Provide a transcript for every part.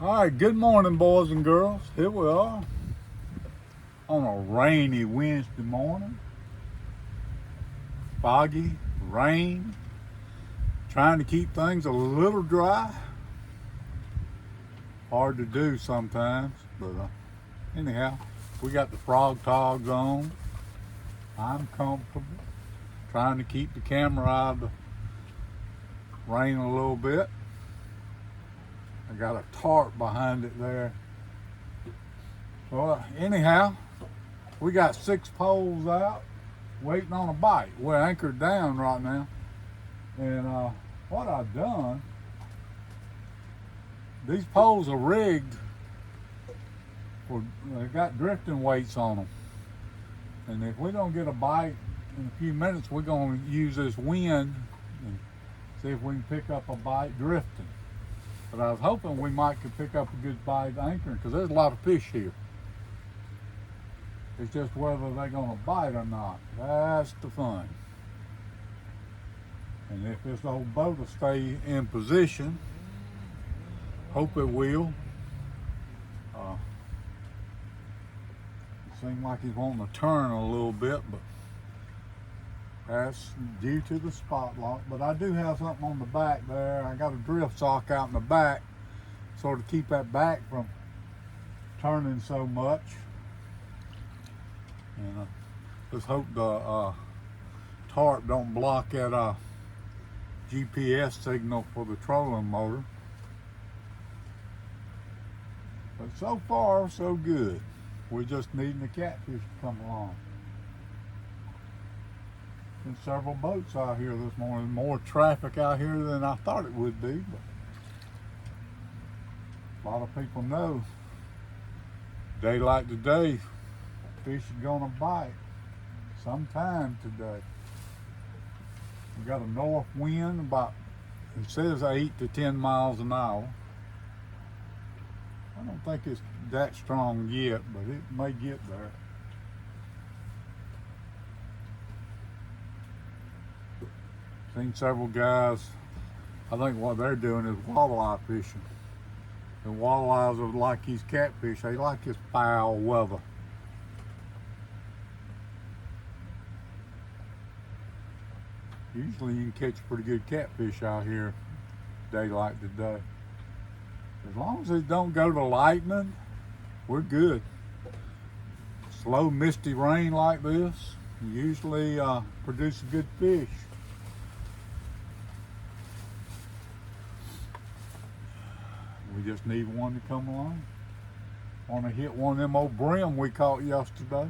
All right, good morning, boys and girls. Here we are on a rainy Wednesday morning. Foggy, rain, trying to keep things a little dry. Hard to do sometimes, but anyhow, we got the frog togs on. I'm comfortable. Trying to keep the camera out of the rain a little bit. I got a tarp behind it there. Well, anyhow, we got 6 poles out waiting on a bite. We're anchored down right now. And what I've done, these poles are rigged. They got drifting weights on them. And if we don't get a bite in a few minutes, we're going to use this wind and see if we can pick up a bite drifting. But I was hoping we could pick up a good bite anchoring because there's a lot of fish here. It's just whether they're going to bite or not. That's the fun. And if this old boat will stay in position, hope it will. It seems like he's wanting to turn a little bit, but that's due to the spot lock. But I do have something on the back there. I got a drift sock out in the back, sort of keep that back from turning so much. And let's hope the tarp don't block that GPS signal for the trolling motor. But so far, so good. We're just needing the catfish to come along. Been several boats out here this morning. More traffic out here than I thought it would be. But a lot of people know a day like today, fish are gonna bite sometime today. We got a north wind about, it says 8 to 10 miles an hour. I don't think it's that strong yet, but it may get there. Seen several guys, I think what they're doing is walleye fishing. And walleyes are like these catfish, they like this foul weather. Usually you can catch pretty good catfish out here a day like today. As long as it don't go to lightning, we're good. Slow misty rain like this usually produces good fish. We just need one to come along. Want to hit one of them old brim we caught yesterday,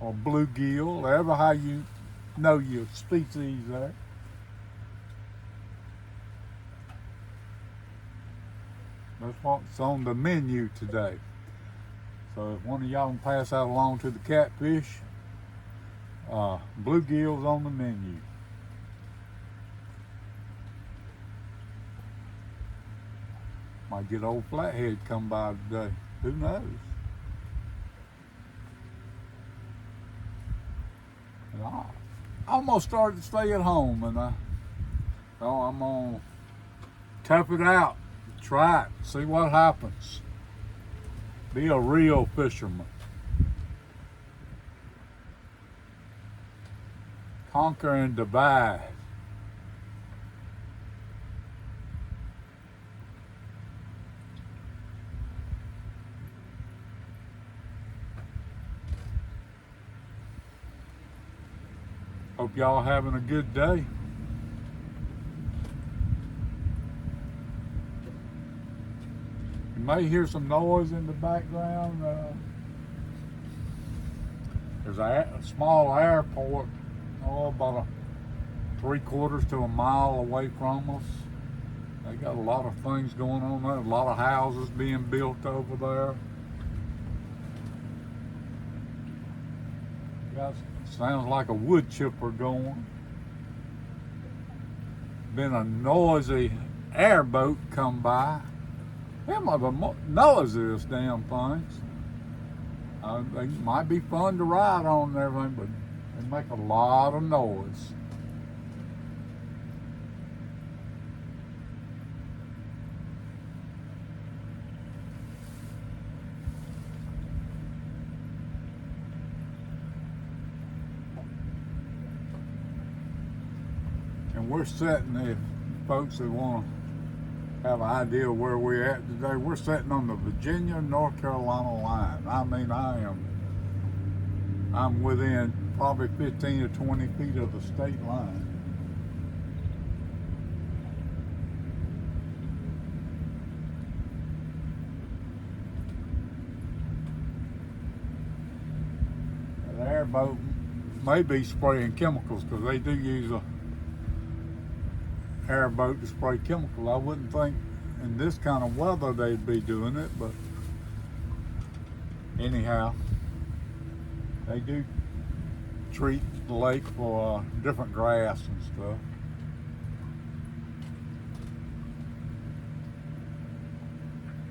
or bluegill, ever how you know your species there. That's what's on the menu today. So if one of y'all can pass that along to the catfish, bluegill's on the menu. Might get old flathead come by today. Who knows? And I almost started to stay at home, and I'm gonna tough it out, try it, see what happens. Be a real fisherman. Conquer and divide. Hope y'all having a good day. You may hear some noise in the background. There's a small airport, about 3/4 to a mile away from us. They got a lot of things going on there, a lot of houses being built over there. Sounds like a wood chipper going. Been a noisy airboat come by. Them are the noisiest damn things. They might be fun to ride on and everything, but they make a lot of noise. we're sitting, if folks that want to have an idea of where we're at today, we're sitting on the Virginia-North Carolina line. I mean, I'm within probably 15 or 20 feet of the state line. The airboat may be spraying chemicals because they do use a airboat to spray chemicals. I wouldn't think in this kind of weather they'd be doing it, but anyhow, they do treat the lake for different grass and stuff.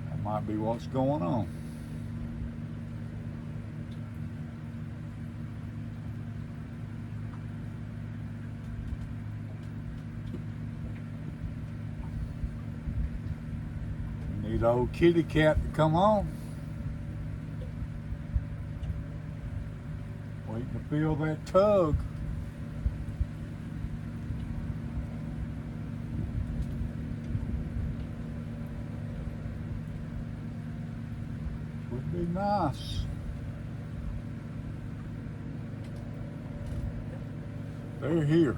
That might be what's going on. Need old kitty cat to come on. Waiting to feel that tug. Would be nice. They're here.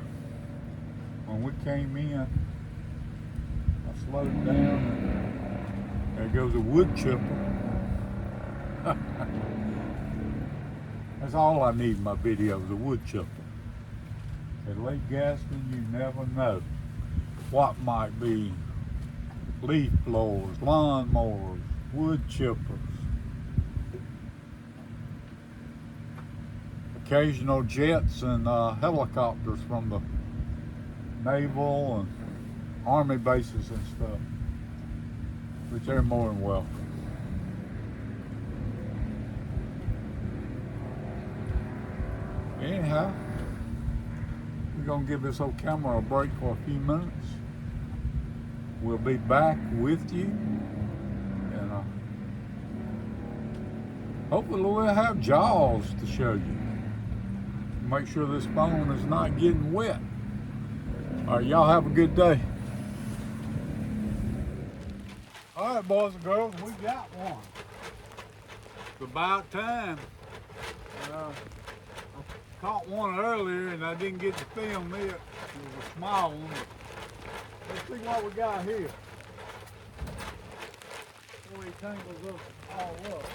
When we came in, I slowed down and there goes a wood chipper. That's all I need in my videos, a wood chipper. At Lake Gaston, you never know what might be leaf blowers, lawnmowers, wood chippers. Occasional jets and helicopters from the naval and army bases and stuff, which they're more than welcome. Anyhow, we're gonna give this old camera a break for a few minutes. We'll be back with you, and hopefully we'll have jaws to show you. Make sure this phone is not getting wet. All right, y'all have a good day. All right, boys and girls, we got one. It's about time. I caught one earlier and I didn't get to film it. It was a small one. Let's see what we got here. Before he tangles us all up.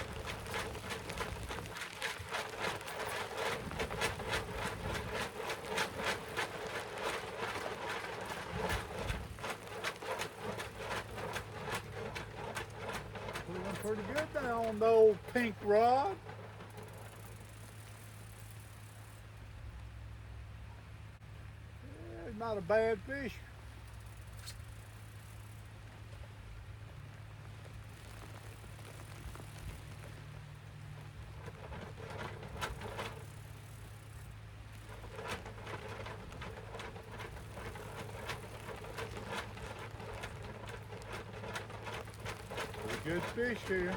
Pretty good now on the old pink rod. Yeah, it's not a bad fish. Good fish here.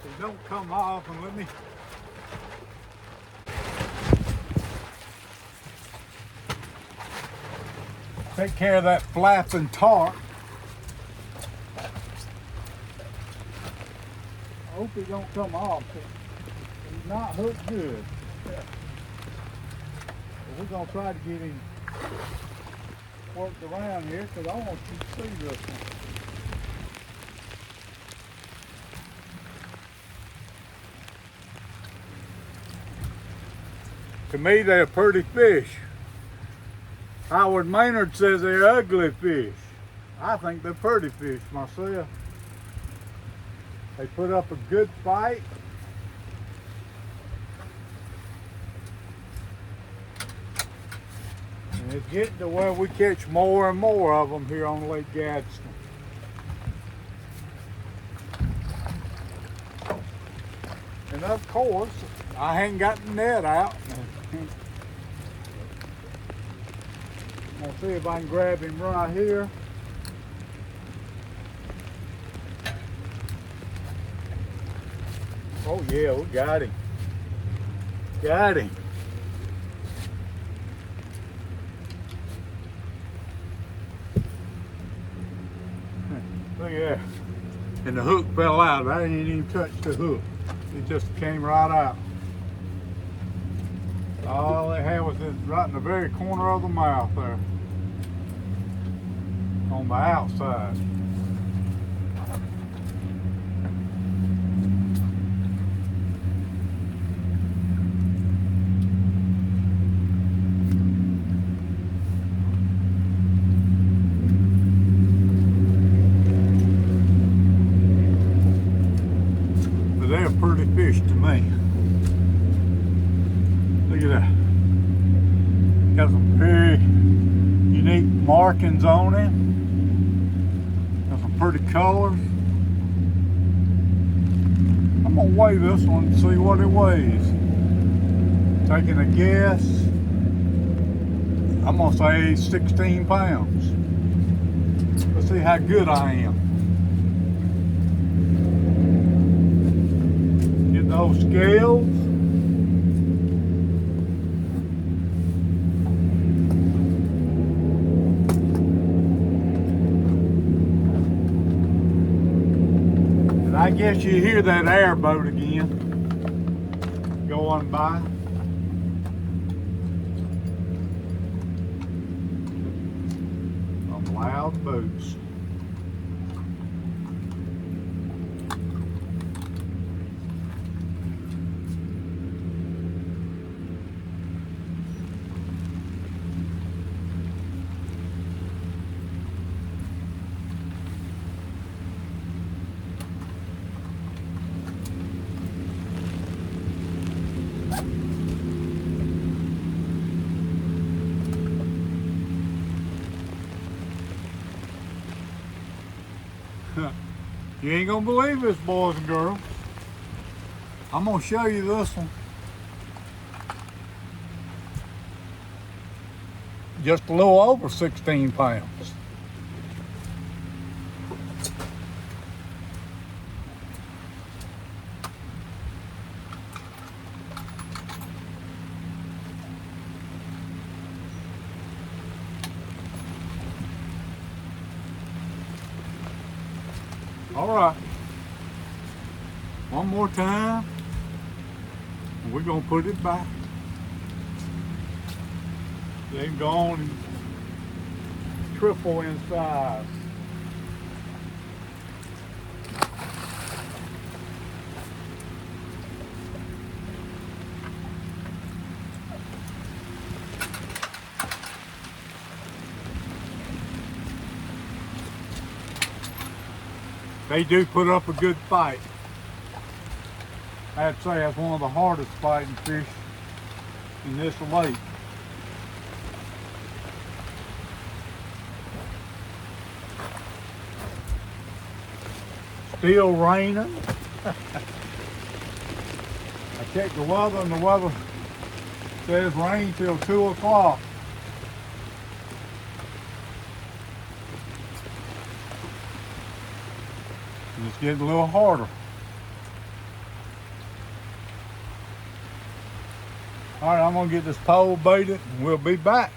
They don't come off, and let me take care of that flapping tarp. I hope it don't come off. He's not hooked good. But we're going to try to get him worked around here because I want you to see this one. To me, they're pretty fish. Howard Maynard says they're ugly fish. I think they're pretty fish myself. They put up a good fight. And it's getting to where we catch more and more of them here on Lake Gadsden. And of course, I ain't got the net out. I'm gonna see if I can grab him right here. Oh yeah, we got him. Got him. Look at that. And the hook fell out. I didn't even touch the hook. It just came right out. All it had was this right in the very corner of the mouth there. On the outside. But they're a pretty fish to me. Look at that. Got some very unique markings on it. Got some pretty colors. I'm gonna weigh this one and see what it weighs. Taking a guess, I'm gonna say 16 pounds. Let's see how good I am. Get those scales. I guess you hear that airboat again going by. Some loud boats. You ain't gonna believe this, boys and girls. I'm gonna show you this one. Just a little over 16 pounds. All right, one more time, and we're gonna put it back. They've gone triple in size. They do put up a good fight. I'd say that's one of the hardest fighting fish in this lake. Still raining. I checked the weather and the weather says rain till 2 o'clock. It's getting a little harder. All right, I'm gonna get this pole baited and we'll be back.